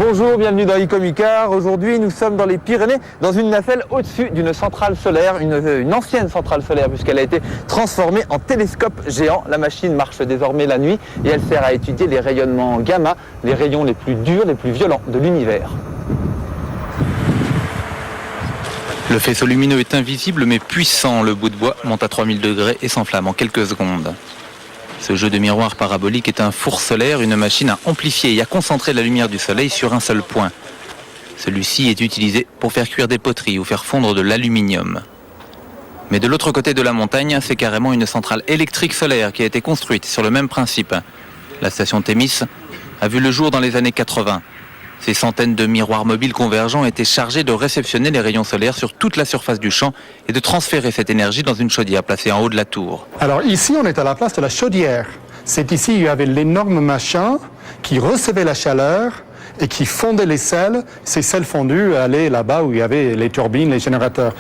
Bonjour, bienvenue dans Icomicar. Aujourd'hui, nous sommes dans les Pyrénées, dans une nacelle au-dessus d'une centrale solaire, une ancienne centrale solaire puisqu'elle a été transformée en télescope géant. La machine marche désormais la nuit et elle sert à étudier les rayonnements gamma, les rayons les plus durs, les plus violents de l'univers. Le faisceau lumineux est invisible mais puissant. Le bout de bois monte à 3000 degrés et s'enflamme en quelques secondes. Ce jeu de miroir parabolique est un four solaire, une machine à amplifier et à concentrer la lumière du soleil sur un seul point. Celui-ci est utilisé pour faire cuire des poteries ou faire fondre de l'aluminium. Mais de l'autre côté de la montagne, c'est carrément une centrale électrique solaire qui a été construite sur le même principe. La station Thémis a vu le jour dans les années 80. Ces centaines de miroirs mobiles convergents étaient chargés de réceptionner les rayons solaires sur toute la surface du champ et de transférer cette énergie dans une chaudière placée en haut de la tour. Alors ici, on est à la place de la chaudière. C'est ici, il y avait l'énorme machin qui recevait la chaleur et qui fondait les sels. Ces sels fondus allaient là-bas où il y avait les turbines, les générateurs.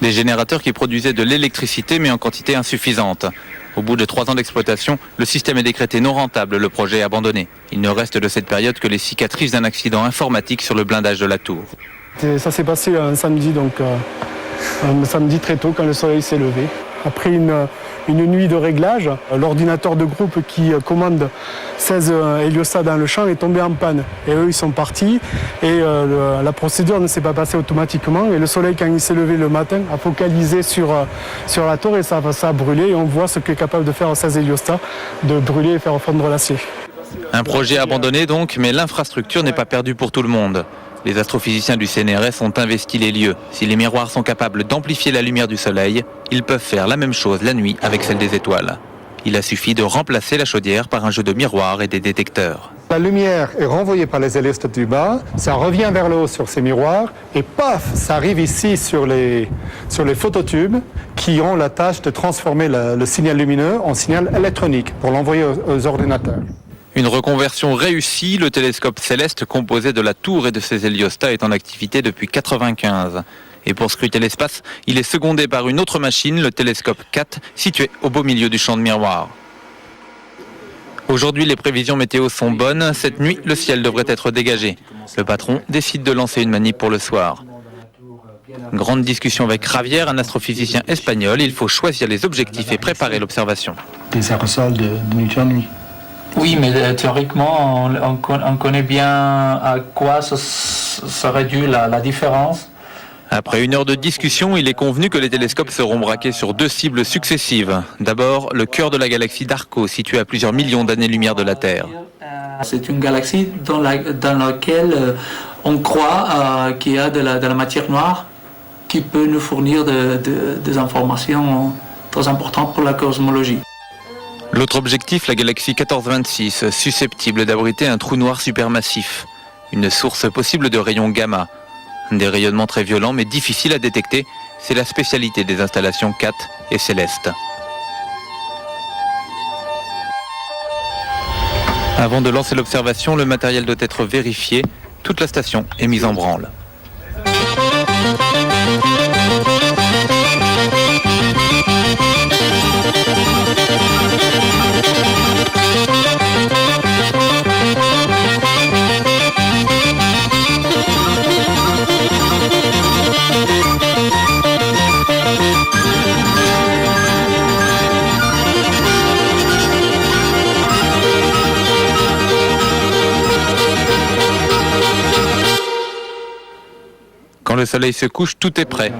Des générateurs qui produisaient de l'électricité mais en quantité insuffisante. Au bout de 3 ans d'exploitation, le système est décrété non rentable, le projet est abandonné. Il ne reste de cette période que les cicatrices d'un accident informatique sur le blindage de la tour. Ça s'est passé un samedi, un samedi très tôt quand le soleil s'est levé. Après une nuit de réglage, l'ordinateur de groupe qui commande 16 héliostats dans le champ est tombé en panne. Et eux, ils sont partis et la procédure ne s'est pas passée automatiquement. Et le soleil, quand il s'est levé le matin, a focalisé sur la tour et ça a brûlé. Et on voit ce qu'est capable de faire 16 héliostats, de brûler et faire fondre l'acier. Un projet abandonné donc, mais l'infrastructure n'est pas perdue pour tout le monde. Les astrophysiciens du CNRS ont investi les lieux. Si les miroirs sont capables d'amplifier la lumière du soleil, ils peuvent faire la même chose la nuit avec celle des étoiles. Il a suffi de remplacer la chaudière par un jeu de miroirs et des détecteurs. La lumière est renvoyée par les héliostats du bas, ça revient vers le haut sur ces miroirs et paf, ça arrive ici sur les phototubes qui ont la tâche de transformer le signal lumineux en signal électronique pour l'envoyer aux ordinateurs. Une reconversion réussie, le télescope Céleste composé de la tour et de ses héliostats est en activité depuis 1995. Et pour scruter l'espace, il est secondé par une autre machine, le télescope 4, situé au beau milieu du champ de miroirs. Aujourd'hui, les prévisions météo sont bonnes. Cette nuit, le ciel devrait être dégagé. Le patron décide de lancer une manip pour le soir. Grande discussion avec Javier, un astrophysicien espagnol. Il faut choisir les objectifs et préparer l'observation. Des aérosols de nuit. Oui, mais théoriquement, on connaît bien à quoi ça serait dû la différence. Après 1 heure de discussion, il est convenu que les télescopes seront braqués sur 2 cibles successives. D'abord, le cœur de la galaxie d'Arco, situé à plusieurs millions d'années-lumière de la Terre. C'est une galaxie dans laquelle on croit qu'il y a de la matière noire qui peut nous fournir des informations très importantes pour la cosmologie. L'autre objectif, la galaxie 1426, susceptible d'abriter un trou noir supermassif. Une source possible de rayons gamma. Des rayonnements très violents mais difficiles à détecter, c'est la spécialité des installations 4 et Céleste. Avant de lancer l'observation, le matériel doit être vérifié. Toute la station est mise en branle. Quand le soleil se couche, tout est prêt.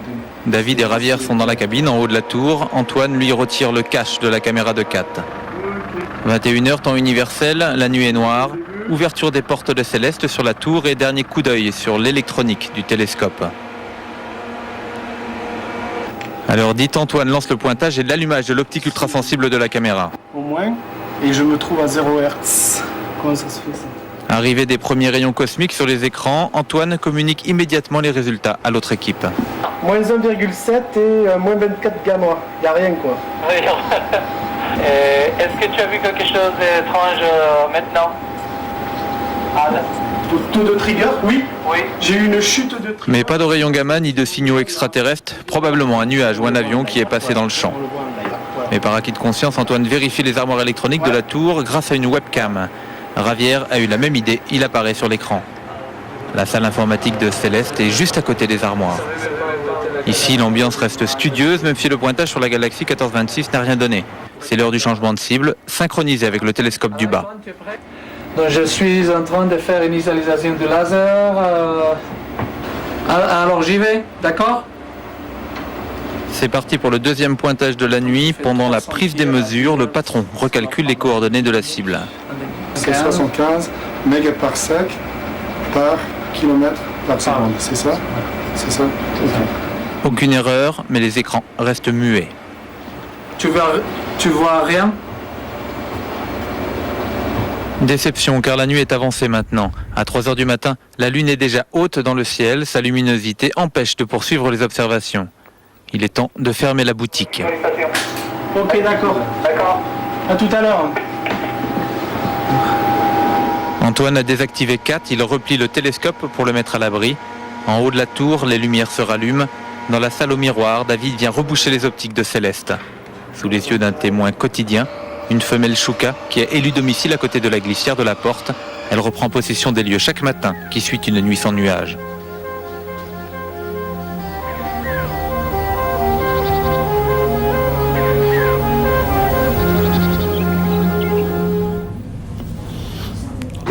David et Javier sont dans la cabine, en haut de la tour. Antoine lui retire le cache de la caméra de 4. 21h, temps universel, la nuit est noire. Ouverture des portes de Céleste sur la tour et dernier coup d'œil sur l'électronique du télescope. Alors dites, Antoine lance le pointage et l'allumage de l'optique ultrasensible de la caméra. Au moins, et je me trouve à 0 Hz. Comment ça se fait ça ? Arrivée des premiers rayons cosmiques sur les écrans, Antoine communique immédiatement les résultats à l'autre équipe. Moins 1,7 et moins 24 gamma. Il n'y a rien quoi. Oui. Est-ce que tu as vu quelque chose d'étrange maintenant? Taux de trigger? Oui. Oui. J'ai eu une chute de trigger. Mais pas de rayons gamma ni de signaux extraterrestres, probablement un nuage ou un avion qui est passé dans le champ. Mais par acquis de conscience, Antoine vérifie les armoires électroniques de la tour grâce à une webcam. Javier a eu la même idée, il apparaît sur l'écran. La salle informatique de Céleste est juste à côté des armoires. Ici, l'ambiance reste studieuse, même si le pointage sur la galaxie 1426 n'a rien donné. C'est l'heure du changement de cible, synchronisé avec le télescope du bas. Donc je suis en train de faire initialisation du laser. Alors j'y vais, d'accord? C'est parti pour le deuxième pointage de la nuit. Pendant la prise des mesures, le patron recalcule les coordonnées de la cible. C'est 75 mégaparsec par kilomètre par seconde, c'est ça? C'est ça? Aucune erreur, mais les écrans restent muets. Tu vois rien? Déception, car la nuit est avancée maintenant. À 3h du matin, la Lune est déjà haute dans le ciel. Sa luminosité empêche de poursuivre les observations. Il est temps de fermer la boutique. Ok, d'accord. D'accord. À tout à l'heure. Antoine a désactivé 4, il replie le télescope pour le mettre à l'abri. En haut de la tour, les lumières se rallument. Dans la salle au miroir, David vient reboucher les optiques de Céleste. Sous les yeux d'un témoin quotidien, une femelle chouka qui a élu domicile à côté de la glissière de la porte. Elle reprend possession des lieux chaque matin qui suit une nuit sans nuages.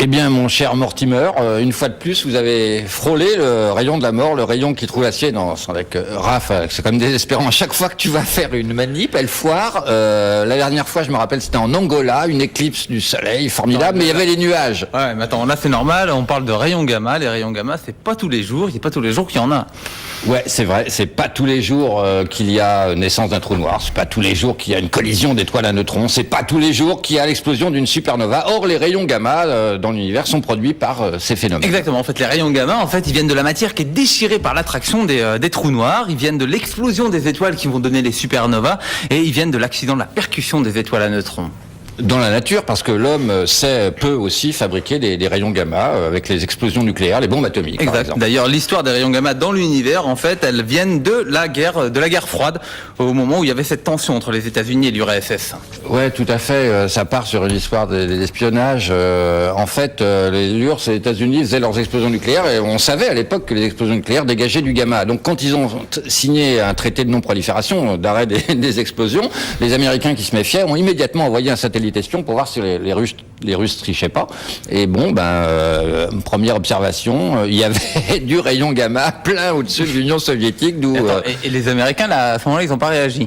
Eh bien, mon cher Mortimer, une fois de plus, vous avez frôlé le rayon de la mort, le rayon qui trouve l'acier. Non, avec Raph, c'est quand même désespérant. À chaque fois que tu vas faire une manip, elle foire. La dernière fois, je me rappelle, c'était en Angola, une éclipse du soleil, formidable, mais il y avait les nuages. Ouais, mais attends, là c'est normal, on parle de rayons gamma. Les rayons gamma, c'est pas tous les jours, c'est pas tous les jours qu'il y en a. Ouais, c'est vrai, c'est pas tous les jours qu'il y a naissance d'un trou noir, c'est pas tous les jours qu'il y a une collision d'étoiles à neutrons, c'est pas tous les jours qu'il y a l'explosion d'une supernova. Or, les rayons gamma dans l'univers sont produits par ces phénomènes. Exactement, en fait, les rayons gamma, en fait, ils viennent de la matière qui est déchirée par l'attraction des trous noirs, ils viennent de l'explosion des étoiles qui vont donner les supernovas, et ils viennent de l'accident de la percussion des étoiles à neutrons. Dans la nature, parce que l'homme peut aussi fabriquer des rayons gamma avec les explosions nucléaires, les bombes atomiques. Par exact. exemple. D'ailleurs, l'histoire des rayons gamma dans l'univers, en fait, elles viennent de la guerre froide, au moment où il y avait cette tension entre les États-Unis et l'URSS. Ouais, tout à fait. Ça part sur une histoire d'espionnage. En fait, l'URSS et les États-Unis faisaient leurs explosions nucléaires et on savait à l'époque que les explosions nucléaires dégageaient du gamma. Donc, quand ils ont signé un traité de non-prolifération, d'arrêt des explosions, les Américains qui se méfiaient ont immédiatement envoyé un satellite espion pour voir si les Russes trichaient pas. Et bon, première observation, il y avait du rayon gamma plein au-dessus de l'Union soviétique, d'où. Et les Américains, là, à ce moment-là, ils n'ont pas réagi.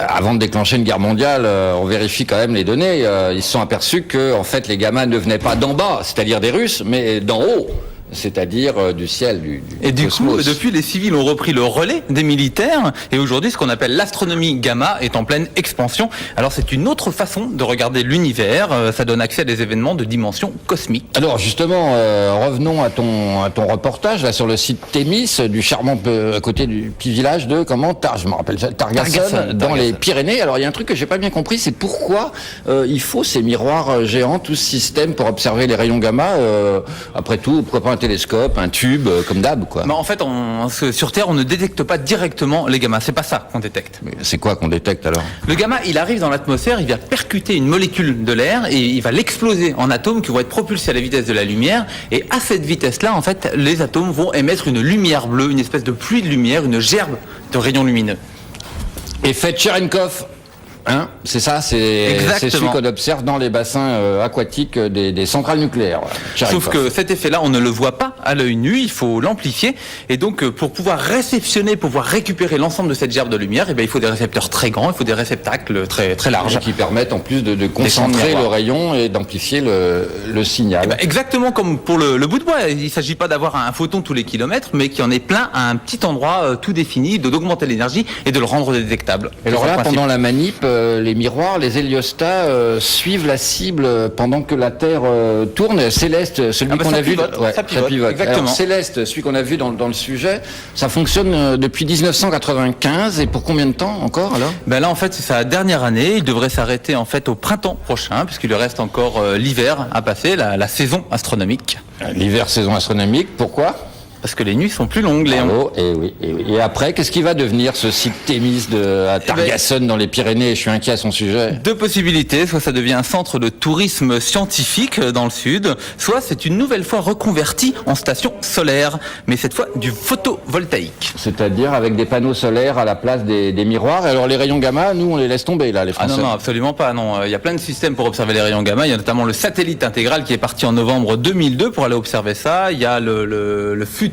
Avant de déclencher une guerre mondiale, on vérifie quand même les données. Ils se sont aperçus que, en fait, les gamma ne venaient pas d'en bas, c'est-à-dire des Russes, mais d'en haut. C'est-à-dire du ciel, du Et du cosmos. coup, depuis, les civils ont repris le relais des militaires, et aujourd'hui, ce qu'on appelle l'astronomie gamma est en pleine expansion. Alors, c'est une autre façon de regarder l'univers, ça donne accès à des événements de dimension cosmique. Alors, justement, revenons à ton reportage, là, sur le site Thémis, du charmant à côté du petit village de, je me rappelle, Targason, dans les Pyrénées. Alors, il y a un truc que j'ai pas bien compris, c'est pourquoi il faut ces miroirs géants, tout ce système pour observer les rayons gamma. Après tout, pourquoi pas un télescope, un tube, comme d'hab, quoi. Mais en fait, sur Terre, on ne détecte pas directement les gamma. C'est pas ça qu'on détecte. Mais c'est quoi qu'on détecte alors? Le gamma, il arrive dans l'atmosphère, il vient percuter une molécule de l'air et il va l'exploser en atomes qui vont être propulsés à la vitesse de la lumière. Et à cette vitesse-là, en fait, les atomes vont émettre une lumière bleue, une espèce de pluie de lumière, une gerbe de rayons lumineux. Effet Cherenkov. Hein, c'est ça, c'est celui qu'on observe dans les bassins aquatiques des centrales nucléaires. Sauf que cet effet-là, on ne le voit pas à l'œil nu, il faut l'amplifier. Et donc, pour pouvoir réceptionner, pour pouvoir récupérer l'ensemble de cette gerbe de lumière, il faut des récepteurs très grands, il faut des réceptacles très, très larges. Qui permettent en plus de concentrer le rayon et d'amplifier le signal. Exactement comme pour le bout de bois. Il ne s'agit pas d'avoir un photon tous les kilomètres, mais qu'il y en ait plein à un petit endroit tout défini, d'augmenter l'énergie et de le rendre détectable. Et alors là, pendant la manip, les miroirs, les héliostats suivent la cible pendant que la Terre tourne. Céleste, celui qu'on a vu, ça pivote. Exactement. Alors, Céleste, celui qu'on a vu dans le sujet, ça fonctionne depuis 1995 et pour combien de temps encore alors? Là en fait c'est sa dernière année. Il devrait s'arrêter en fait au printemps prochain puisqu'il lui reste encore l'hiver à passer, la saison astronomique. L'hiver, saison astronomique. Pourquoi? Parce que les nuits sont plus longues, Léon. Bravo, et oui. Et après, qu'est-ce qui va devenir ce site Thémis à Targason dans les Pyrénées? Je suis inquiet à son sujet. Deux possibilités, soit ça devient un centre de tourisme scientifique dans le sud, soit c'est une nouvelle fois reconverti en station solaire, mais cette fois du photovoltaïque. C'est-à-dire avec des panneaux solaires à la place des miroirs. Et alors les rayons gamma, nous on les laisse tomber là, les Français. Ah non, absolument pas, non. Il y a plein de systèmes pour observer les rayons gamma. Il y a notamment le satellite intégral qui est parti en novembre 2002 pour aller observer ça. Il y a le futur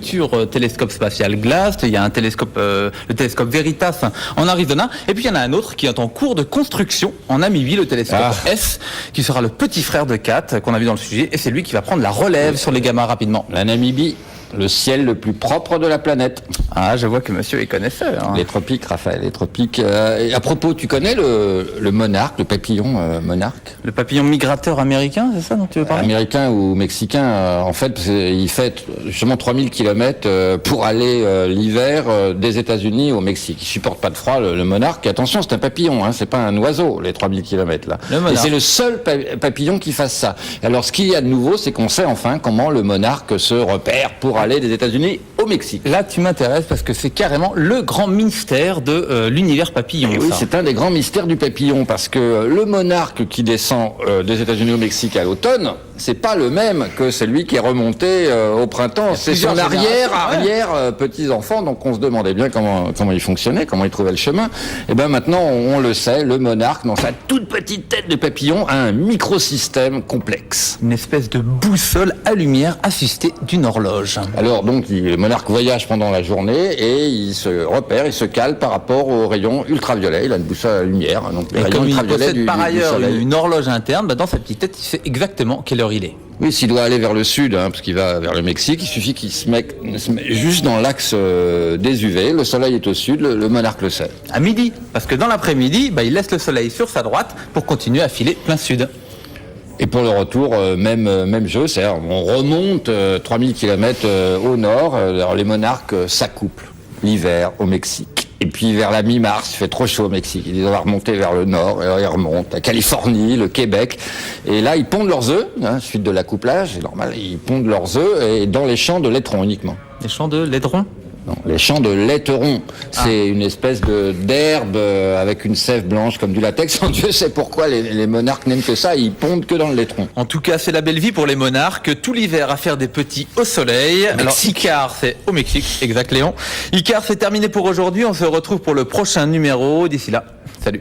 télescope spatial GLAST, il y a un télescope, le télescope Veritas en Arizona, et puis il y en a un autre qui est en cours de construction en Namibie, le télescope S, qui sera le petit frère de CAT qu'on a vu dans le sujet, et c'est lui qui va prendre la relève sur les gamma rapidement. La Namibie, le ciel le plus propre de la planète. Ah, je vois que monsieur est connaisseur. Hein. Les tropiques, Raphaël, les tropiques. Et à propos, tu connais le monarque, le papillon monarque? Le papillon migrateur américain, c'est ça dont tu veux parler? Américain ou mexicain, en fait, il fait justement 3000 km pour aller l'hiver des États-Unis au Mexique. Il supporte pas de froid, le monarque. Attention, c'est un papillon, hein, c'est pas un oiseau, les 3000 km là. Et c'est le seul papillon qui fasse ça. Alors, ce qu'il y a de nouveau, c'est qu'on sait enfin comment le monarque se repère pour aller des États-Unis au Mexique. Là, tu m'intéresses parce que c'est carrément le grand mystère de l'univers papillon. Et oui, c'est un des grands mystères du papillon parce que le monarque qui descend des États-Unis au Mexique à l'automne, c'est pas le même que celui qui est remonté au printemps. C'est son arrière petits-enfants. Donc on se demandait bien comment il fonctionnait, comment il trouvait le chemin. Et ben maintenant, on le sait, le monarque, dans sa toute petite tête de papillon, a un microsystème complexe. Une espèce de boussole à lumière assistée d'une horloge. Alors donc, le monarque voyage pendant la journée et il se repère, il se cale par rapport aux rayons ultraviolets. Il a une boussole à lumière. Donc les rayons ultraviolets du ailleurs du soleil. une horloge interne, dans sa petite tête, il sait exactement quelle heure il est. Oui, s'il doit aller vers le sud, parce qu'il va vers le Mexique, il suffit qu'il se mette juste dans l'axe des UV. Le soleil est au sud, le monarque le sait. À midi, parce que dans l'après-midi, il laisse le soleil sur sa droite pour continuer à filer plein sud. Et pour le retour, même jeu, c'est-à-dire on remonte 3000 km au nord. Alors les monarques s'accouplent l'hiver au Mexique. Et puis vers la mi-mars, il fait trop chaud au Mexique. Ils disent on va remonter vers le nord. Et alors ils remontent la Californie, le Québec. Et là, ils pondent leurs œufs, suite de l'accouplage, c'est normal. Ils pondent leurs œufs et dans les champs de laiderons uniquement. Les champs de laiderons? Non, les champs de laiderons. C'est une espèce d'herbe avec une sève blanche comme du latex. Dieu sait pourquoi les monarques n'aiment que ça. Ils pondent que dans le laiteron. En tout cas, c'est la belle vie pour les monarques. Tout l'hiver à faire des petits au soleil. Alors, Icar, c'est au Mexique. Exact, Léon. Icar, c'est terminé pour aujourd'hui. On se retrouve pour le prochain numéro. D'ici là, salut.